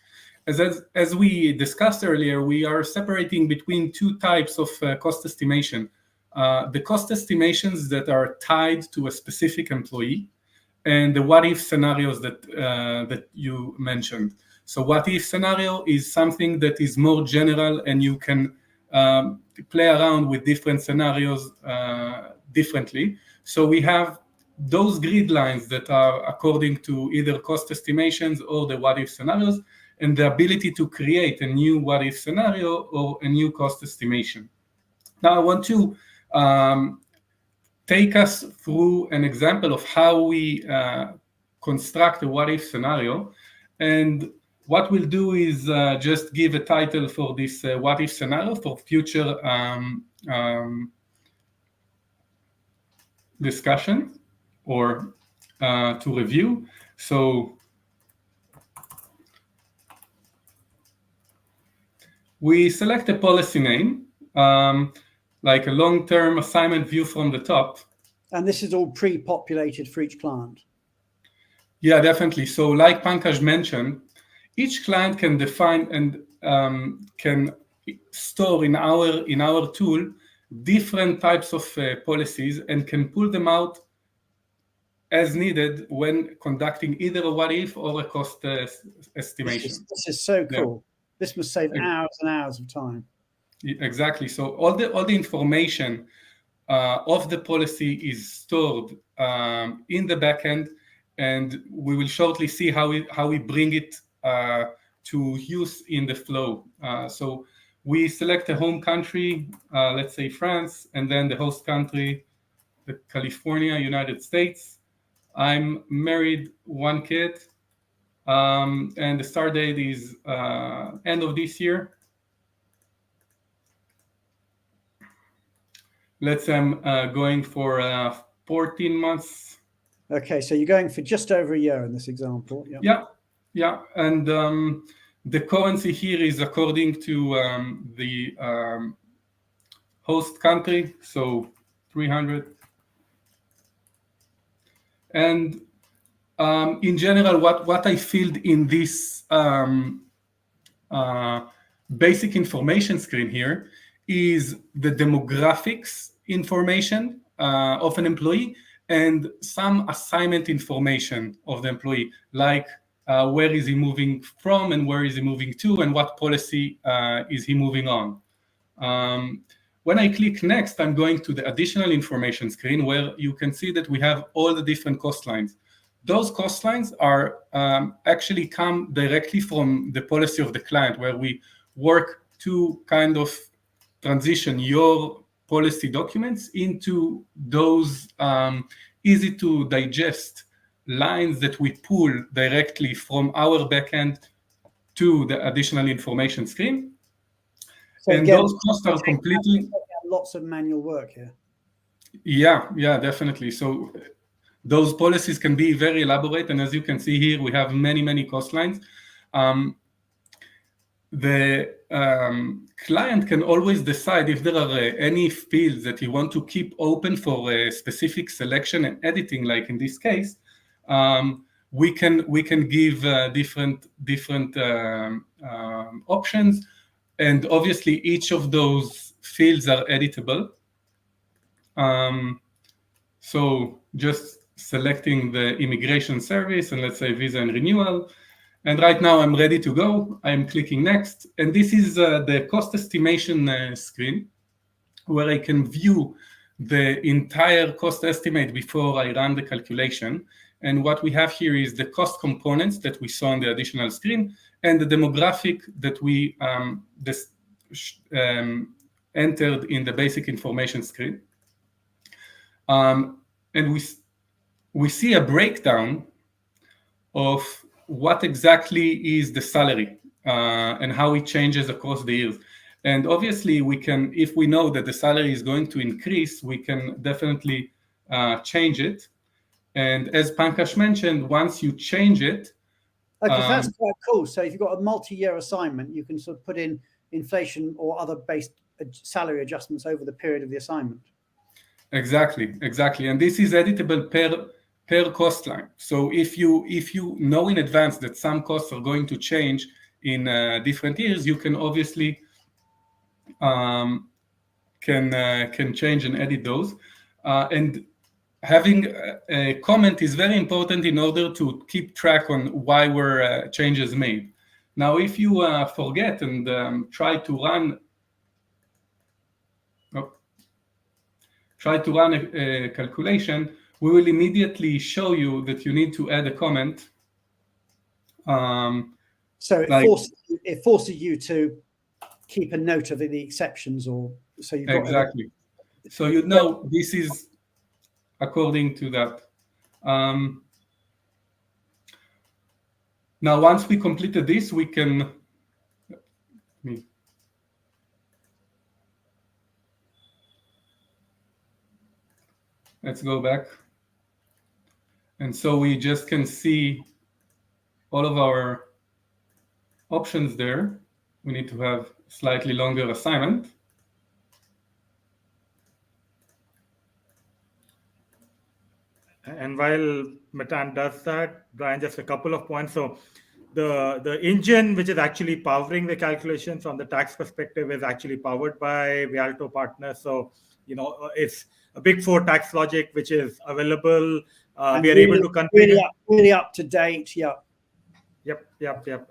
F: As we discussed earlier, we are separating between two types of cost estimation. The cost estimations that are tied to a specific employee, and the what-if scenarios that you mentioned. So what-if scenario is something that is more general, and you can play around with different scenarios differently. So we have those grid lines that are according to either cost estimations or the what-if scenarios, and the ability to create a new what-if scenario or a new cost estimation. Now I want to take us through an example of how we construct a what-if scenario. And what we'll do is just give a title for this what-if scenario for future discussion or to review. So we select a policy name, like a long-term assignment view from the top.
A: And this is all pre-populated for each client.
F: Yeah, definitely. So like Pankaj mentioned, each client can define and can store in our tool different types of policies and can pull them out as needed when conducting either a what-if or a cost estimation.
A: This is so cool. Yeah. This must save hours and hours of time.
F: Exactly. So all the information of the policy is stored in the backend, and we will shortly see how we bring it to use in the flow. So we select a home country, let's say France, and then the host country, California, United States. I'm married, one kid, and the start date is end of this year. Let's say I'm going for 14 months.
A: Okay, so you're going for just over a year in this example.
F: Yeah. And The currency here is according to the host country, so 300. And in general, what I filled in this basic information screen here is the demographics information of an employee and some assignment information of the employee, like where is he moving from and where is he moving to and what policy is he moving on. When I click next, I'm going to the additional information screen where you can see that we have all the different cost lines. Those cost lines are actually come directly from the policy of the client, where we work to kind of transition your policy documents into those easy to digest lines that we pull directly from our backend to the additional information screen. So and again, those costs are completely...
A: Lots of manual work here.
F: Yeah, definitely. So those policies can be very elaborate, and as you can see here, we have many cost lines. The client can always decide if there are any fields that you want to keep open for a specific selection and editing, like in this case. We can give different options, and obviously each of those fields are editable. So just selecting the immigration service, and let's say visa and renewal. And right now I'm ready to go. I'm clicking next. And this is the cost estimation screen, where I can view the entire cost estimate before I run the calculation. And what we have here is the cost components that we saw on the additional screen and the demographic that we entered in the basic information screen. And we see a breakdown of what exactly is the salary and how it changes across the years. And obviously we can, if we know that the salary is going to increase, we can definitely change it. And as Pankaj mentioned, once you change it...
A: Okay, that's quite cool. So if you've got a multi-year assignment, you can sort of put in inflation or other based salary adjustments over the period of the assignment.
F: Exactly. And this is editable per cost line. So if you know in advance that some costs are going to change in different years, you can obviously can change and edit those. And having a comment is very important in order to keep track on why were changes made. Now, if you forget and try to run a calculation, we will immediately show you that you need to add a comment.
A: So it forces you to keep a note of the exceptions, or so you've got
F: exactly. So you know this is according to that. Now, once we completed this, we can. Let's go back. And so we just can see all of our options there. We need to have slightly longer assignment.
E: And while Matan does that, Brian, just a couple of points. So the engine, which is actually powering the calculation from the tax perspective, is actually powered by Rialto Partners. So, it's a Big Four tax logic, which is available. We are able to configure
A: really up to date. Yeah.
E: Yep.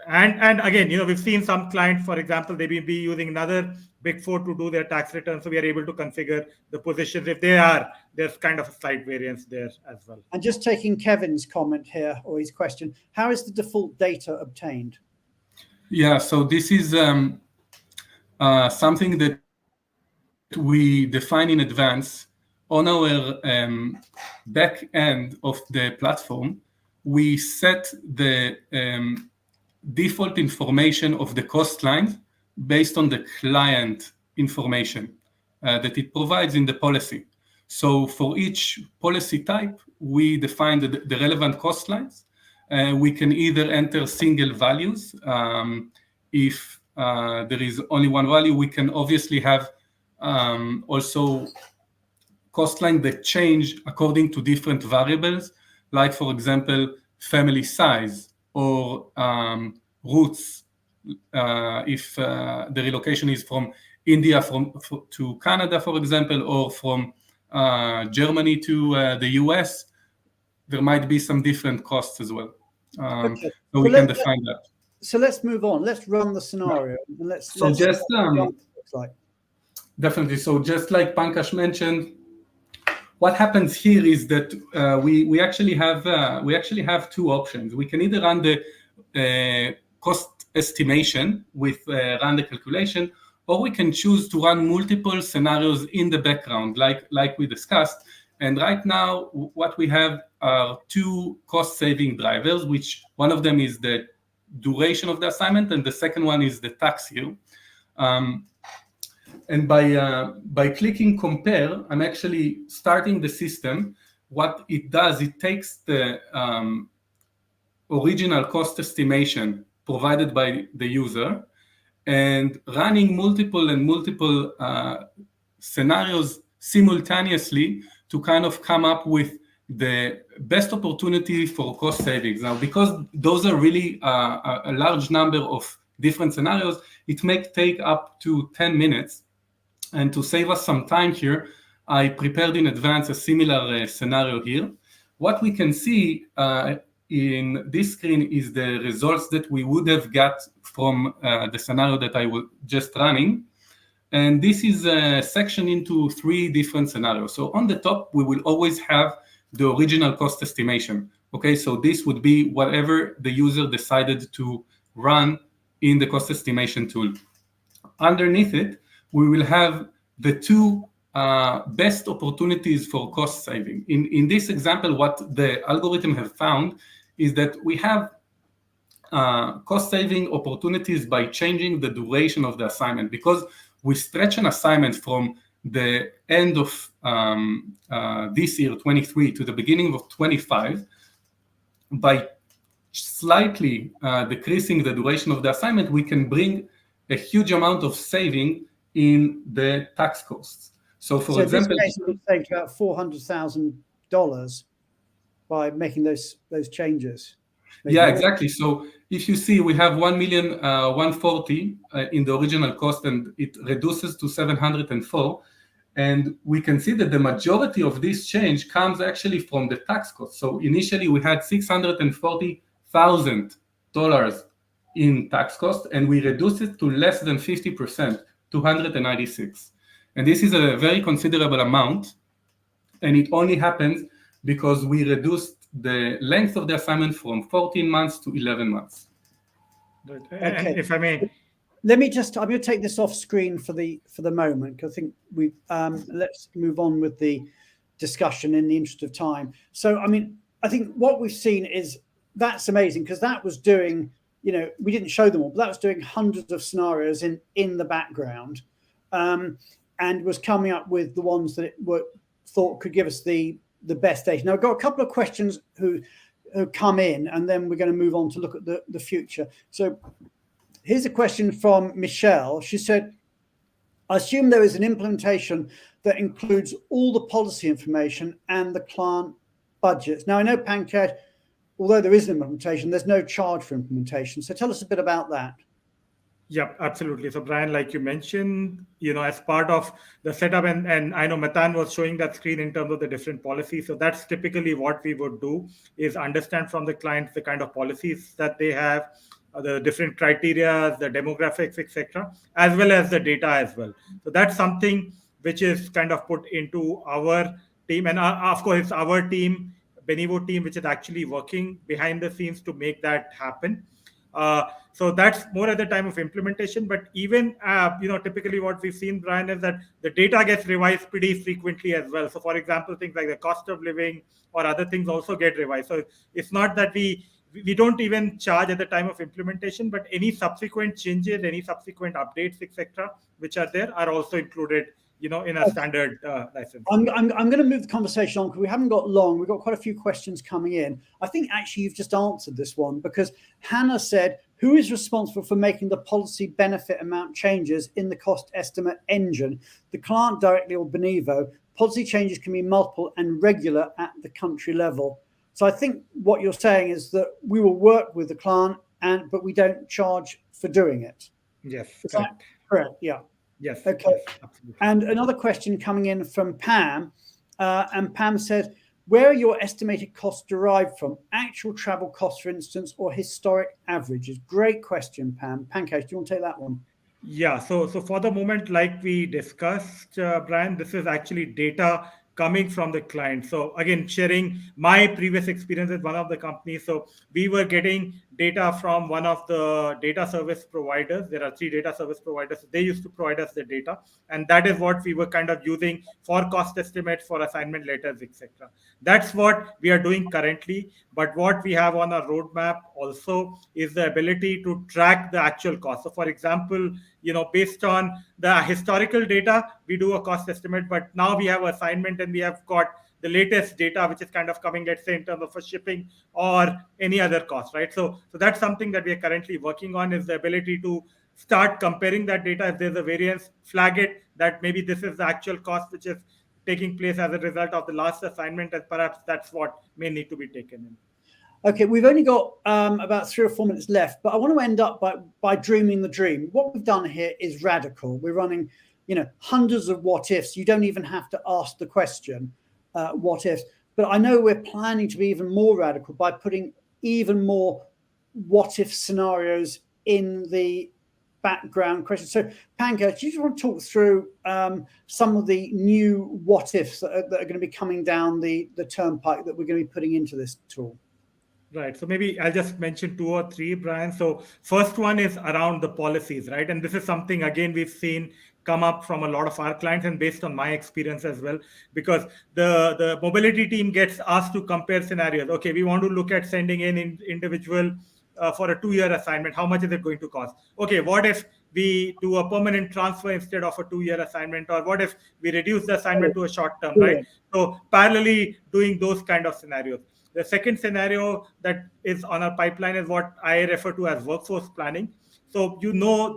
E: And again, we've seen some clients, for example, they may be using another Big Four to do their tax return. So we are able to configure the positions. If there's kind of a slight variance there as well.
A: And just taking Kevin's comment here, or his question, how is the default data obtained?
F: Yeah, so this is something that we define in advance on our back end of the platform. We set the default information of the cost line based on the client information that it provides in the policy. So for each policy type, we define the relevant cost lines. We can either enter single values if there is only one value. We can obviously have also cost line that change according to different variables, like, for example, family size or routes. If the relocation is from India to Canada, for example, or from Germany to the US, there might be some different costs as well.
A: Okay.
F: So we can define that.
A: So let's move on. Let's run the scenario and let's
F: just
A: see what the looks like.
F: Definitely. So just like Pankaj mentioned, what happens here is that we actually have two options. We can either run the cost estimation with run the calculation, or we can choose to run multiple scenarios in the background, like we discussed. And right now, what we have are two cost-saving drivers, which one of them is the duration of the assignment, and the second one is the tax year. And by clicking compare, I'm actually starting the system. What it does, it takes the original cost estimation provided by the user and running multiple scenarios simultaneously to kind of come up with the best opportunity for cost savings. Now, because those are really a large number of different scenarios, it may take up to 10 minutes. And to save us some time here, I prepared in advance a similar scenario here. What we can see in this screen is the results that we would have got from the scenario that I was just running. And this is sectioned into three different scenarios. So on the top, we will always have the original cost estimation. Okay, so this would be whatever the user decided to run in the cost estimation tool. Underneath it, we will have the two best opportunities for cost saving. In this example, what the algorithm have found is that we have cost saving opportunities by changing the duration of the assignment. Because we stretch an assignment from the end of this year, 23, to the beginning of 25, by slightly decreasing the duration of the assignment, we can bring a huge amount of saving in the tax costs. So, for example,
A: this case, we saved about $400,000 by making those changes. Maybe
F: yeah,
A: more.
F: exactly. So if you see, we have 1,140,000 in the original cost, and it reduces to 704. And we can see that the majority of this change comes actually from the tax cost. So initially we had $640,000 in tax cost, and we reduced it to less than 50%, 296. And this is a very considerable amount, and it only happens because we reduced the length of the assignment from 14 months to 11 months.
E: Okay. And if I may,
A: let me just, I'm going to take this off screen for the moment, because I think we let's move on with the discussion in the interest of time. So, I mean, I think what we've seen is that's amazing, because that was doing, you know, we didn't show them all, but that was doing hundreds of scenarios in the background, and was coming up with the ones that it thought could give us the best data. Now, I've got a couple of questions who come in, and then we're going to move on to look at the future. So here's a question from Michelle. She said, I assume there is an implementation that includes all the policy information and the client budgets. Now, I know, Pankaj, although there is an implementation, there's no charge for implementation. So tell us a bit about that.
E: Yeah, absolutely. So Brian, like you mentioned, you know, as part of the setup, and I know Matan was showing that screen in terms of the different policies. So that's typically what we would do, is understand from the clients the kind of policies that they have, the different criteria, the demographics, etc., as well as the data as well. So that's something which is kind of put into our team. And of course, it's our team, Benevo team, which is actually working behind the scenes to make that happen. So that's more at the time of implementation. But even, you know, typically what we've seen, Brian, is that the data gets revised pretty frequently as well. So for example, things like the cost of living or other things also get revised. So it's not that we don't even charge at the time of implementation, but any subsequent changes, any subsequent updates, etc., which are there, are also included, in a standard license.
A: I'm going to move the conversation on because we haven't got long. We've got quite a few questions coming in. I think actually you've just answered this one, because Hannah said, who is responsible for making the policy benefit amount changes in the cost estimate engine? The client directly or Benevo? Policy changes can be multiple and regular at the country level. So I think what you're saying is that we will work with the client, but we don't charge for doing it.
E: Yes,
A: is that correct? Yeah.
E: Yes.
A: Okay.
E: Yes, absolutely.
A: And another question coming in from Pam, and Pam says, where are your estimated costs derived from? Actual travel costs, for instance, or historic averages? Great question, Pam. Pankaj, do you want to take that one?
E: Yeah, so for the moment, like we discussed, Brian, this is actually data coming from the client. So again, sharing my previous experience with one of the companies. So we were getting data from one of the data service providers. There are 3 data service providers. They used to provide us the data, and that is what we were kind of using for cost estimates, for assignment letters, etc. That's what we are doing currently. But what we have on our roadmap also is the ability to track the actual cost. So for example, based on the historical data, we do a cost estimate, but now we have assignment and we have got the latest data, which is kind of coming, let's say, in terms of a shipping or any other cost, right? So that's something that we are currently working on, is the ability to start comparing that data. If there's a variance, flag it, that maybe this is the actual cost which is taking place as a result of the last assignment, and perhaps that's what may need to be taken in.
A: Okay, we've only got about 3 or 4 minutes left, but I want to end up by dreaming the dream. What we've done here is radical. We're running, hundreds of what ifs. You don't even have to ask the question, what ifs. But I know we're planning to be even more radical by putting even more what if scenarios in the background questions. So, Pankaj, do you just want to talk through some of the new what ifs that are going to be coming down the turnpike that we're going to be putting into this tool?
E: Right. So maybe I'll just mention 2 or 3, Brian. So first one is around the policies, right? And this is something, again, we've seen come up from a lot of our clients, and based on my experience as well, because the mobility team gets asked to compare scenarios. Okay, we want to look at sending in individual for a 2-year assignment. How much is it going to cost? Okay, what if we do a permanent transfer instead of a 2-year assignment? Or what if we reduce the assignment to a short term, right? So parallelly doing those kind of scenarios. The second scenario that is on our pipeline is what I refer to as workforce planning. So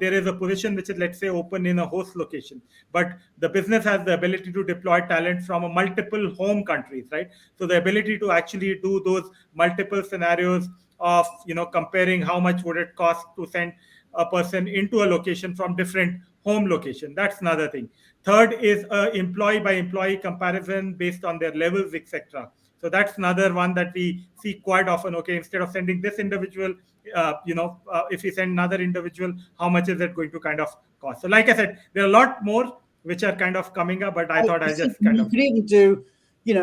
E: there is a position which is, let's say, open in a host location, but the business has the ability to deploy talent from a multiple home countries, right? So the ability to actually do those multiple scenarios of comparing how much would it cost to send a person into a location from different home location. That's another thing. Third is employee by employee comparison based on their levels, etc. So that's another one that we see quite often. Okay, instead of sending this individual, if we send another individual, how much is it going to kind of cost? So like I said, there are a lot more which are kind of coming up, but I thought I just kind of...
A: You could even do,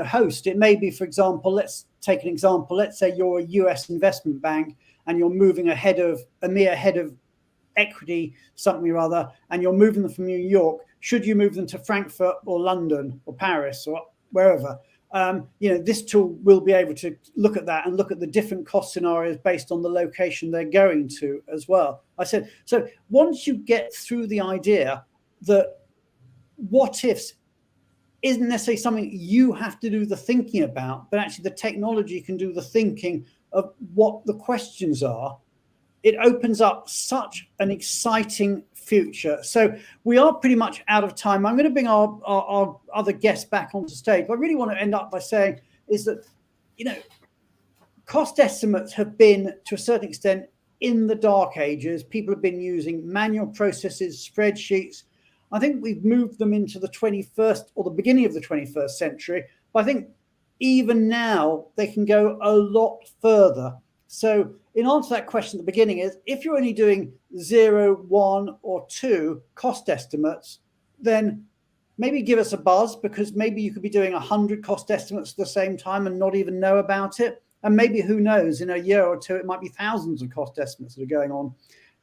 A: host. It may be, for example, let's take an example. Let's say you're a US investment bank and you're moving a head of equity, something or other, and you're moving them from New York. Should you move them to Frankfurt or London or Paris or wherever? This tool will be able to look at that and look at the different cost scenarios based on the location they're going to as well. I said, so once you get through the idea that what ifs isn't necessarily something you have to do the thinking about, but actually the technology can do the thinking of what the questions are, it opens up such an exciting future. So we are pretty much out of time. I'm going to bring our other guests back onto stage. What I really want to end up by saying is that, cost estimates have been, to a certain extent, in the dark ages. People have been using manual processes, spreadsheets. I think we've moved them into the 21st or the beginning of the 21st century. But I think even now they can go a lot further. So in answer to that question at the beginning is, if you're only doing 0, 1, or 2 cost estimates, then maybe give us a buzz, because maybe you could be doing 100 cost estimates at the same time and not even know about it. And maybe, who knows, in a year or two, it might be thousands of cost estimates that are going on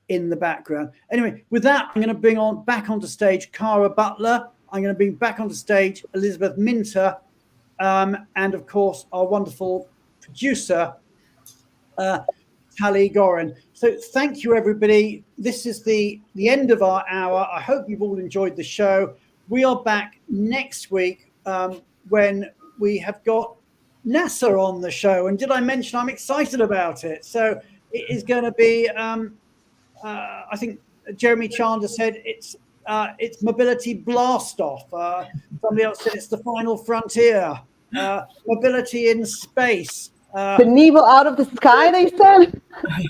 A: in the background. Anyway, with that, I'm going to bring back onto stage Cara Butler. I'm going to bring back onto stage Elizabeth Minter, and of course, our wonderful producer, Tali Gorin. So thank you, everybody. This is the end of our hour. I hope you've all enjoyed the show. We are back next week when we have got NASA on the show. And did I mention I'm excited about it? So it is going to be, I think Jeremy Chandler said it's mobility blast off. Somebody else said it's the final frontier. Mobility in space.
G: The needle out of the sky, they said.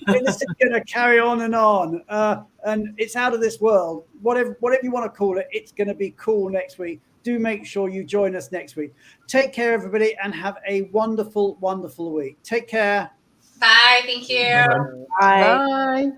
A: This is going to carry on, and it's out of this world. Whatever you want to call it, it's going to be cool next week. Do make sure you join us next week. Take care, everybody, and have a wonderful, wonderful week. Take care.
C: Bye. Thank you.
G: Bye.